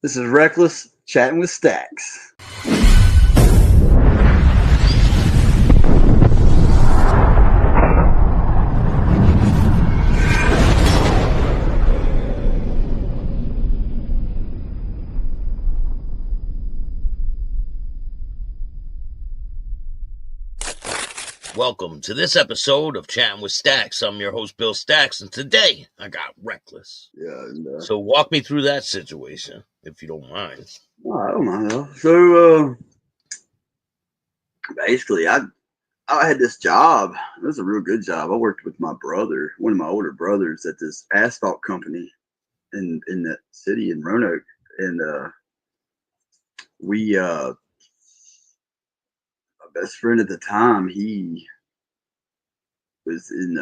This is Reckless chatting with Staxx. Welcome to this episode of Chattin with Staxx. I'm your host, Bill Staxx, and today I got Reckless. So walk me through that situation, if you don't mind. I don't know. So basically, I had this job. It was a real good job. I worked with my brother, one of my older brothers, at this asphalt company in that city in Roanoke, and we my best friend at the time, he was in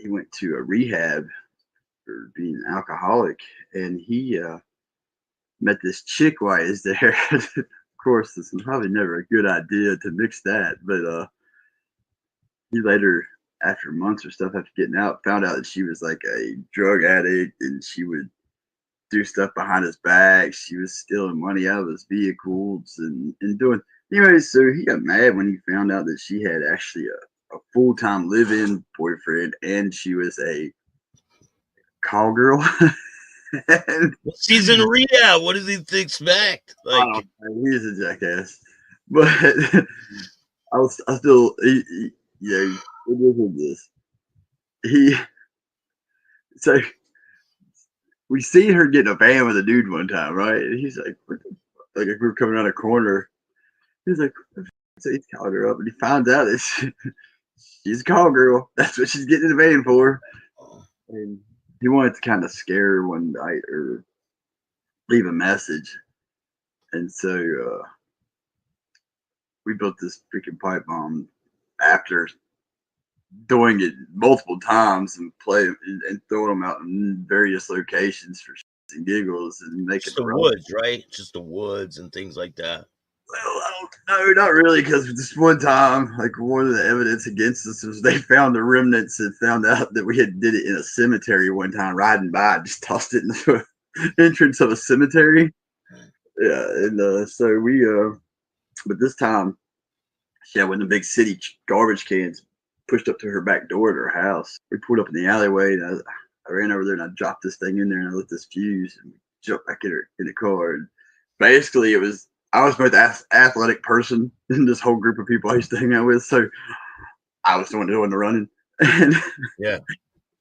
he went to a rehab for being an alcoholic, and he met this chick while he was there. Of course, it's probably never a good idea to mix that, but he later, after months or stuff, after getting out, found out that she was like a drug addict, and she would do stuff behind his back. She was stealing money out of his vehicles and doing. Anyway, so he got mad when he found out that she had actually a full-time live-in boyfriend, and she was a call girl. She's in rehab. What does he expect? Like, he's a jackass, but I still, you know, it is this. So we seen her get in a van with a dude one time, right? And he's like, what the fuck? Like, we were coming around a corner. He's like, so he called her up, and he found out that she's a call girl. That's what she's getting in the van for. And he wanted to kind of scare her one night or leave a message. And so we built this freaking pipe bomb after doing it multiple times and throwing them out in various locations for shits and giggles and making just the woods, right? Just the woods and things like that. Well, I don't know, not really, because this one time, like, one of the evidence against us was they found the remnants and found out that we had did it in a cemetery one time, riding by, just tossed it into the entrance of a cemetery. Yeah, and so we, but this time, she had one of the big city garbage cans pushed up to her back door at her house. We pulled up in the alleyway, and I ran over there and I dropped this thing in there and I lit this fuse and jumped back in the car. And basically, I was the most athletic person in this whole group of people I used to hang out with, so I was the one doing the running. And yeah,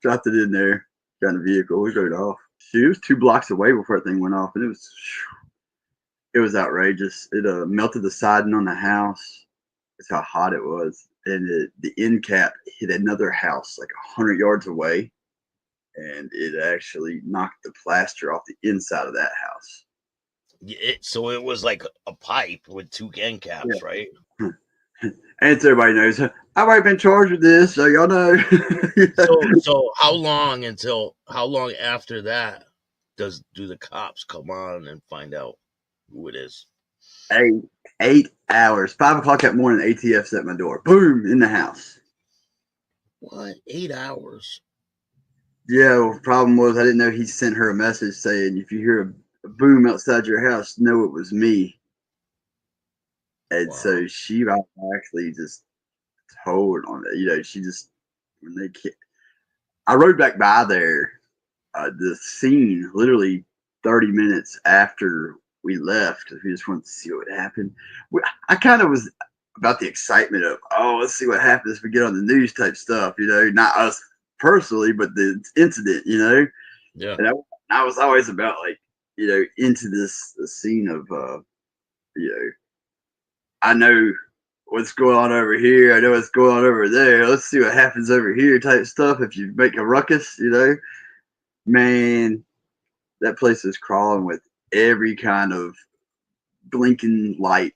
dropped it in there, got in the vehicle, we drove it off. It was 2 blocks away before that thing went off, and it was outrageous. It melted the siding on the house. That's how hot it was. And the end cap hit another house like 100 yards away, and it actually knocked the plaster off the inside of that house. So it was like a pipe with 2 end caps, right? And so everybody knows, I've already been charged with this, so y'all know. So how long after that do the cops come on and find out who it is? 8 hours. 5 o'clock that morning, ATF's at my door. Boom, in the house. What? 8 hours? Yeah, well, the problem was I didn't know he sent her a message saying, if you hear a boom outside your house, know it was me. And so she actually just told on it. She just, I rode back by there, the scene, literally 30 minutes after we left. We just wanted to see what happened. I kind of was about the excitement of, let's see what happens if we get on the news type stuff, not us personally, but the incident, Yeah. And I was always about, like, into the scene of, I know what's going on over here. I know what's going on over there. Let's see what happens over here type stuff. If you make a ruckus, man, that place is crawling with every kind of blinking light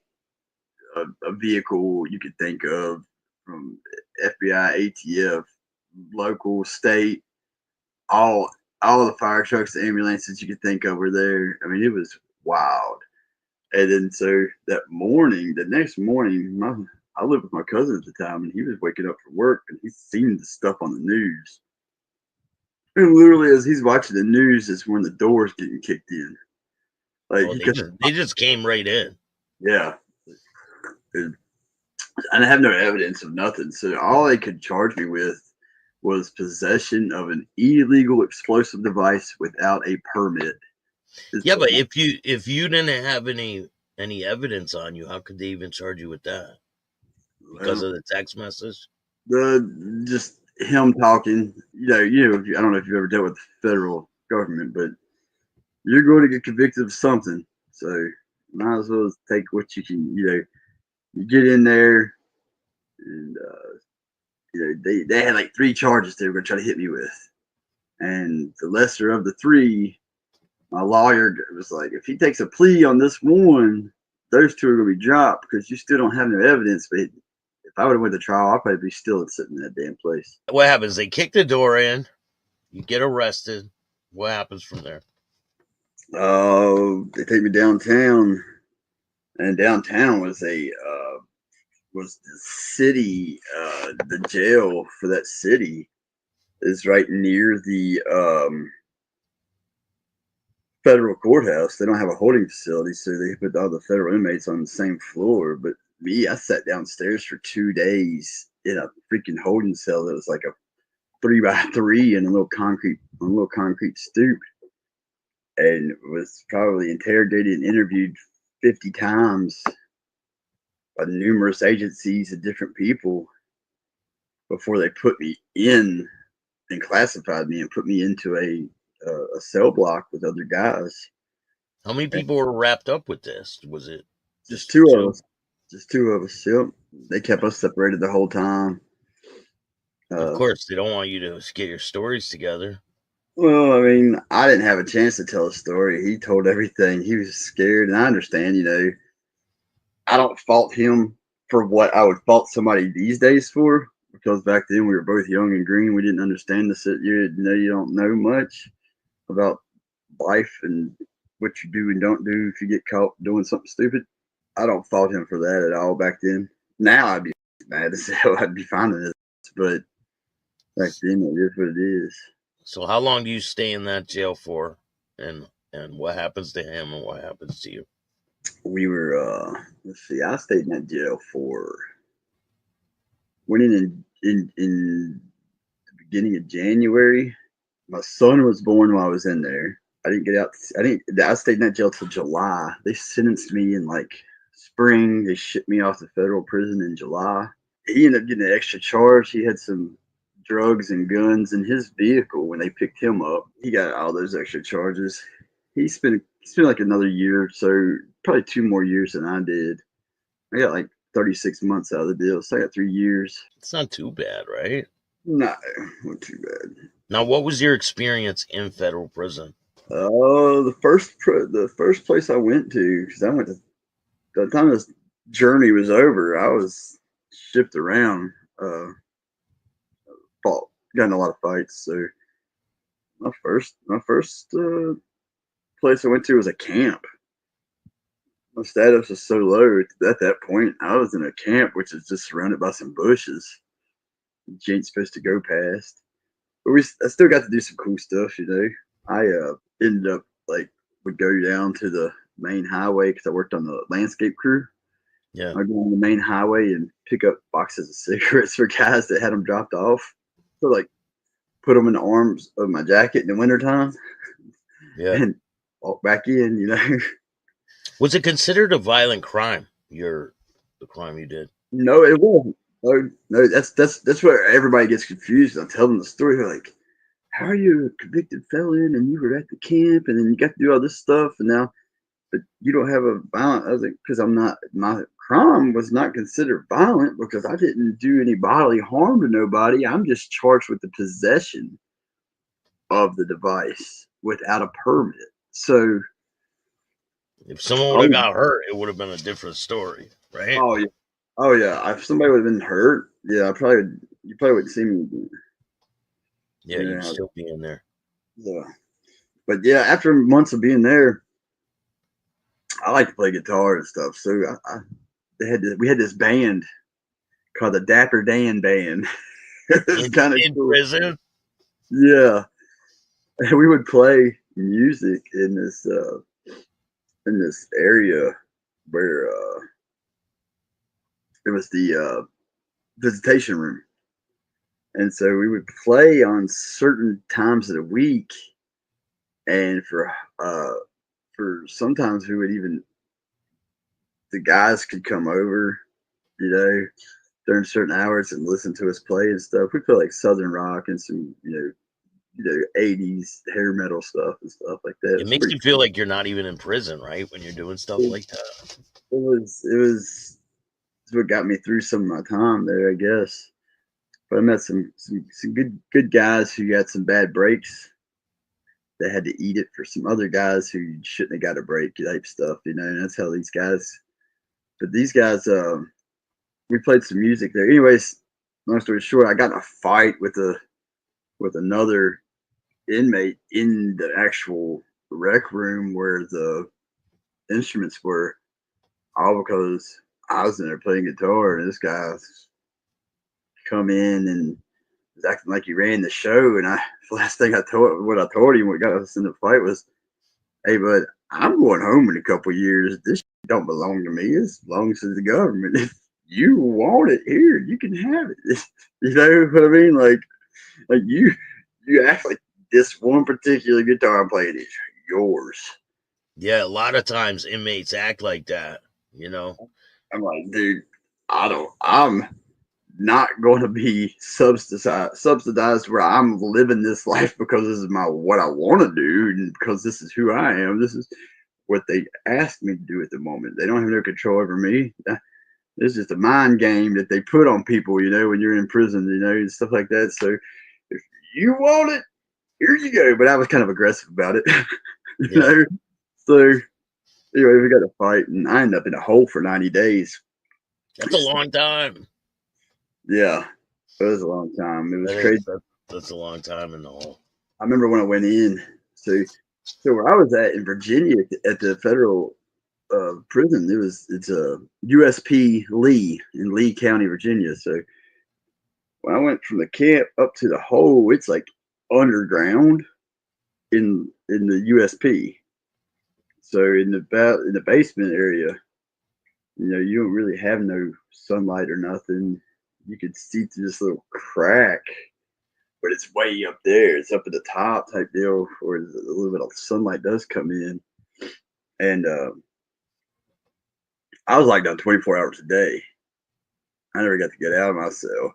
of a vehicle you could think of, from FBI, ATF, local, state, all the fire trucks, the ambulances you could think of were there. I mean, it was wild. And then so the next morning, I lived with my cousin at the time, and he was waking up for work, and he's seen the stuff on the news. And literally, as he's watching the news, is when the door's getting kicked in. Like Oh, they just came right in. Yeah. And I have no evidence of nothing. So all they could charge me with was possession of an illegal explosive device without a permit. Yeah, but if you didn't have any evidence on you, how could they even charge you with that? Because of the text message? Just him talking. I don't know if you've ever dealt with the federal government, but you're going to get convicted of something. So might as well take what you can. You get in there, and they had like 3 charges they were going to try to hit me with, and the lesser of the 3, my lawyer was like, if he takes a plea on this one, those 2 are going to be dropped because you still don't have no evidence. But if I would have went to trial, I'd probably be still sitting in that damn place. What happens? They kick the door in, you get arrested. What happens from there? They take me downtown, and downtown was was the city. The jail for that city is right near the federal courthouse. They don't have a holding facility, so they put all the federal inmates on the same floor. But me, I sat downstairs for 2 days in a freaking holding cell that was like a 3x3 in a little concrete stoop, and was probably interrogated and interviewed 50 times by numerous agencies and different people before they put me in and classified me and put me into a cell block with other guys. How many people were wrapped up with this? Was it just 2 of us? Just 2 of us. Yep. They kept us separated the whole time. Of course, they don't want you to get your stories together. Well, I mean, I didn't have a chance to tell a story. He told everything. He was scared, and I understand. I don't fault him for what I would fault somebody these days for, because back then we were both young and green. We didn't understand the you don't know much about life and what you do and don't do if you get caught doing something stupid. I don't fault him for that at all back then. Now I'd be mad as hell. I'd be finding this, but back then it is what it is. So how long do you stay in that jail for, and what happens to him and what happens to you? We were let's see, I stayed in that jail went in the beginning of January. My son was born while I was in there. I didn't get out. I stayed in that jail till July. They sentenced me in like spring. They shipped me off to federal prison in July. He ended up getting an extra charge. He had some drugs and guns in his vehicle when they picked him up. He got all those extra charges. He spent like another year, so probably 2 more years than I did. I got like 36 months out of the deal, so I got 3 years. It's not too bad, right? No, not too bad. Now, what was your experience in federal prison? The first place I went to, because I went to, by the time this journey was over, I was shipped around, got in a lot of fights. So my first place I went to was a camp. My status was so low at that point. I was in a camp which is just surrounded by some bushes. You ain't supposed to go past. But I still got to do some cool stuff. I ended up would go down to the main highway because I worked on the landscape crew. Yeah, I'd go on the main highway and pick up boxes of cigarettes for guys that had them dropped off. So put them in the arms of my jacket in the wintertime. Yeah. And walk back in. Was it considered a violent crime? The crime you did? No, it wasn't. No, that's where everybody gets confused. I tell them the story. They're like, "How are you a convicted felon and you were at the camp and then you got to do all this stuff and now, but you don't have a violent?" I was like, "Because I'm not. My crime was not considered violent because I didn't do any bodily harm to nobody. I'm just charged with the possession of the device without a permit." So if someone would have got hurt, it would have been a different story, right? Oh yeah. If somebody would have been hurt, yeah, you probably wouldn't see me again. Yeah, you'd still be in there. Yeah, but yeah, after months of being there, I like to play guitar and stuff. So we had this band called the Dapper Dan Band. It's kind of cool. Prison. Yeah, we would play music in this in this area where it was the visitation room, and so we would play on certain times of the week, and for sometimes we would even the guys could come over, you know, during certain hours and listen to us play and stuff. We play like southern rock and some, 80s hair metal stuff and stuff like that. It makes you feel like you're not even in prison, right? When you're doing stuff like that. It was what got me through some of my time there, I guess. But I met some good guys who got some bad breaks. They had to eat it for some other guys who shouldn't have got a break type stuff, and that's how these guys. But these guys, we played some music there. Anyways, long story short, I got in a fight with another inmate in the actual rec room where the instruments were, all because I was in there playing guitar, and this guy come in and was acting like he ran the show. And the last thing I told him, what got us in the fight was, "Hey, bud, I'm going home in a couple of years. This don't belong to me. It belongs to the government. If you want it here, you can have it." You know what I mean? Like you act like this one particular guitar I'm playing is yours. Yeah, a lot of times inmates act like that, I'm like, dude, I'm not going to be subsidized where I'm living this life because this is what I want to do and because this is who I am. This is what they asked me to do at the moment. They don't have no control over me. This is just a mind game that they put on people, when you're in prison, and stuff like that. So if you want it, here you go. But I was kind of aggressive about it, you know. So anyway, we got a fight, and I ended up in a hole for 90 days. That's a long time. Yeah, it was a long time. It was crazy. That's a long time in the hole. I remember when I went in. So where I was at in Virginia at the federal prison, it's a USP Lee in Lee County, Virginia. So when I went from the camp up to the hole, it's like underground in the USP. So in the basement area, you don't really have no sunlight or nothing. You could see through this little crack, but it's way up there. It's up at the top type deal, where a little bit of sunlight does come in. And I was locked down 24 hours a day. I never got to get out of my cell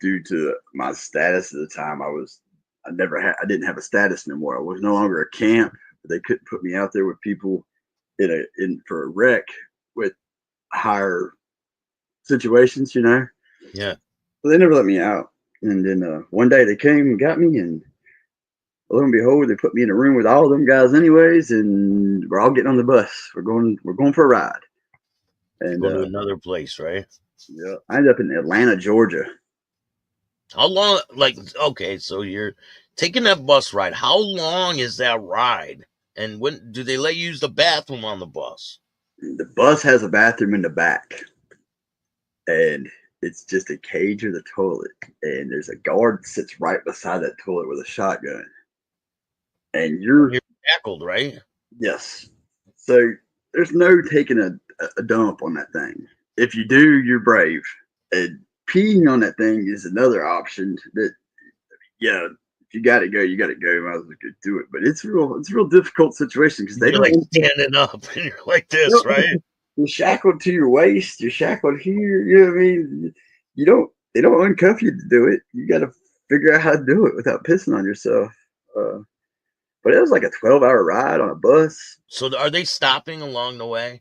due to my status at the time. I didn't have a status no more. I was no longer a camp. They couldn't put me out there with people for a wreck with higher situations, Yeah. So they never let me out. And then one day they came and got me, and lo and behold, they put me in a room with all of them guys anyways, and we're all getting on the bus. We're going for a ride. And go to another place, right? Yeah. I ended up in Atlanta, Georgia. How long, okay, so you're taking that bus ride. How long is that ride? And when do they let you use the bathroom on the bus? The bus has a bathroom in the back. And it's just a cage or the toilet. And there's a guard that sits right beside that toilet with a shotgun. And you're shackled, right? Yes. So there's no taking a dump on that thing. If you do, you're brave. And peeing on that thing is another option that, if you got to go, you got to go. Might as well do it. But it's a real difficult situation because they don't standing up and you're like this, right? You're shackled to your waist. You're shackled here. You know what I mean? They don't uncuff you to do it. You got to figure out how to do it without pissing on yourself. But it was like a 12-hour ride on a bus. So are they stopping along the way?